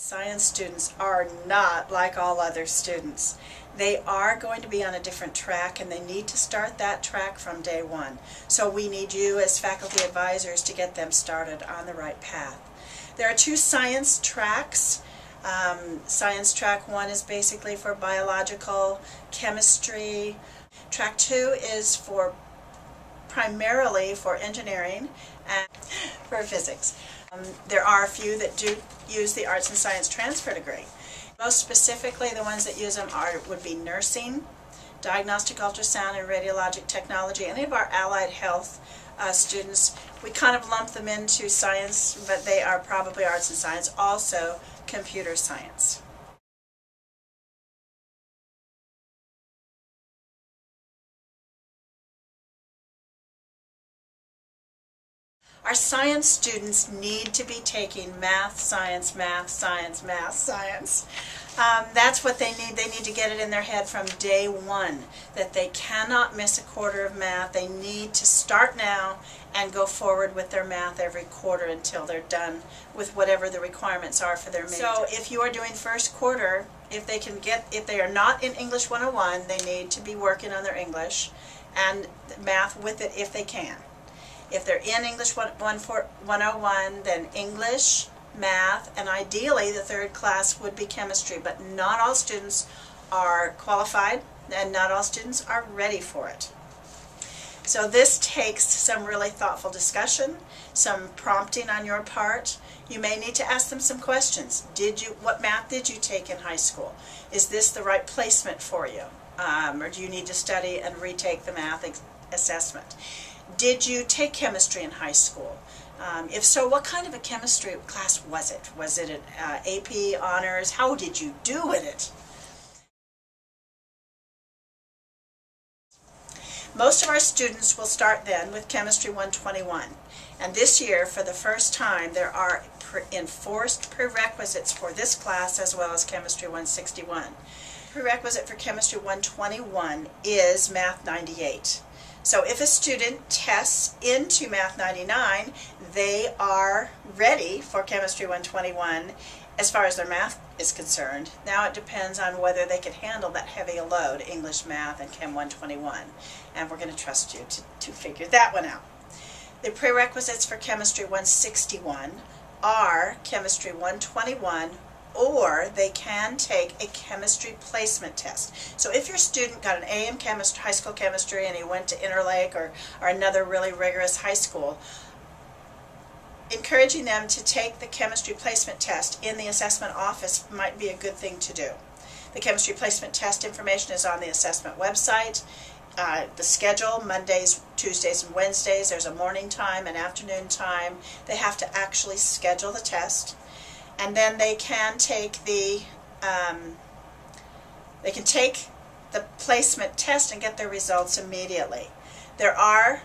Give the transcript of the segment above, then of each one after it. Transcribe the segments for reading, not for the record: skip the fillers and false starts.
Science students are not like all other students. They are going to be on a different track, and they need to start that track from day one. So we need you as faculty advisors to get them started on the right path. There are two science tracks. Science track 1 is basically for biological, chemistry. Track 2 is primarily for engineering and for physics. There are a few that do use the arts and science transfer degree. Most specifically, the ones that use them would be nursing, diagnostic ultrasound and radiologic technology. Any of our allied health students, we kind of lump them into science, but they are probably arts and science, also computer science. Our science students need to be taking math, science, math, science, math, science. That's what they need. They need to get it in their head from day one, that they cannot miss a quarter of math. They need to start now and go forward with their math every quarter until they're done with whatever the requirements are for their major. So if you are doing first quarter, if they are not in English 101, they need to be working on their English and math with it if they can. If they're in English 101, then English, math, and ideally the third class would be chemistry, but not all students are qualified and not all students are ready for it. So this takes some really thoughtful discussion, some prompting on your part. You may need to ask them some questions. What math did you take in high school? Is this the right placement for you? Or do you need to study and retake the math assessment? Did you take chemistry in high school? If so, what kind of a chemistry class was it? Was it an AP, honors? How did you do with it? Most of our students will start then with Chemistry 121. And this year, for the first time, there are enforced prerequisites for this class as well as Chemistry 161. Prerequisite for Chemistry 121 is Math 98. So if a student tests into Math 99, they are ready for Chemistry 121 as far as their math is concerned. Now it depends on whether they can handle that heavy a load, English, math, and Chem 121. And we're going to trust you to figure that one out. The prerequisites for Chemistry 161 are Chemistry 121, or they can take a chemistry placement test. So if your student got an A in high school chemistry and he went to Interlake or another really rigorous high school, encouraging them to take the chemistry placement test in the assessment office might be a good thing to do. The chemistry placement test information is on the assessment website. The schedule, Mondays, Tuesdays, and Wednesdays, there's a morning time and afternoon time. They have to actually schedule the test. And then they can take the placement test and get their results immediately. There are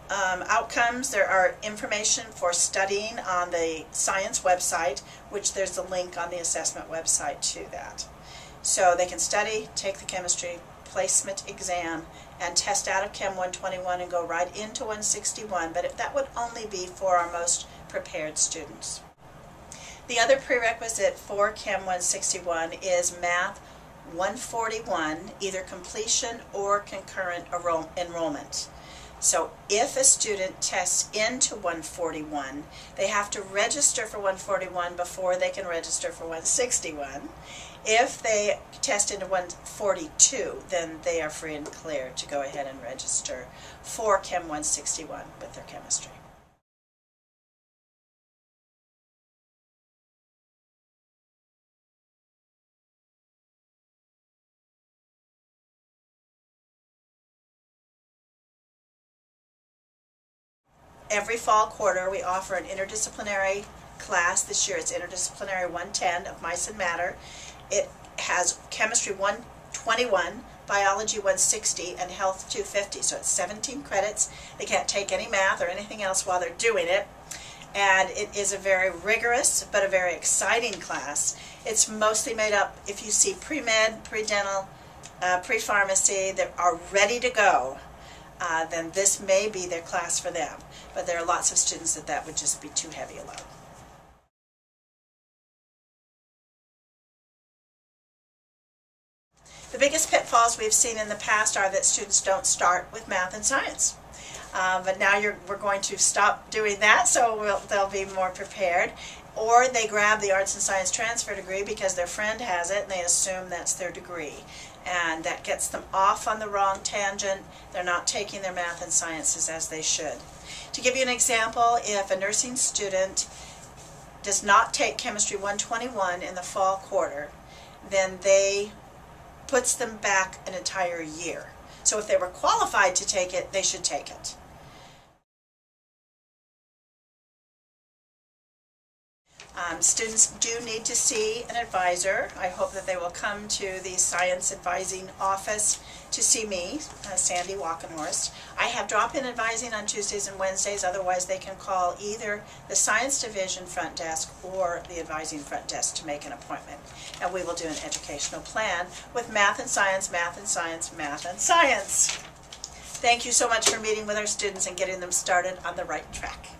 outcomes, there are information for studying on the science website, which there's a link on the assessment website to that. So they can study, take the chemistry placement exam, and test out of Chem 121 and go right into 161, but that would only be for our most prepared students. The other prerequisite for Chem 161 is Math 141, either completion or concurrent enrollment. So if a student tests into 141, they have to register for 141 before they can register for 161. If they test into 142, then they are free and clear to go ahead and register for Chem 161 with their chemistry. Every fall quarter we offer an interdisciplinary class. This year it's Interdisciplinary 110 of Mice and Matter. It has Chemistry 121, Biology 160, and Health 250. So it's 17 credits. They can't take any math or anything else while they're doing it. And it is a very rigorous but a very exciting class. It's mostly made up, if you see pre-med, pre-dental, pre-pharmacy that are ready to go, then this may be their class for them. But there are lots of students that would just be too heavy a load. biggest pitfalls we've seen in the past are that students don't start with math and science. But now we're going to stop doing that, so they'll be more prepared. Or they grab the arts and science transfer degree because their friend has it and they assume that's their degree. And that gets them off on the wrong tangent. They're not taking their math and sciences as they should. To give you an example, if a nursing student does not take Chemistry 121 in the fall quarter, then they puts them back an entire year. So if they were qualified to take it, they should take it. Students do need to see an advisor. I hope that they will come to the science advising office to see me, Sandy Walkenhorst. I have drop-in advising on Tuesdays and Wednesdays. Otherwise, they can call either the science division front desk or the advising front desk to make an appointment. And we will do an educational plan with math and science, math and science, math and science. Thank you so much for meeting with our students and getting them started on the right track.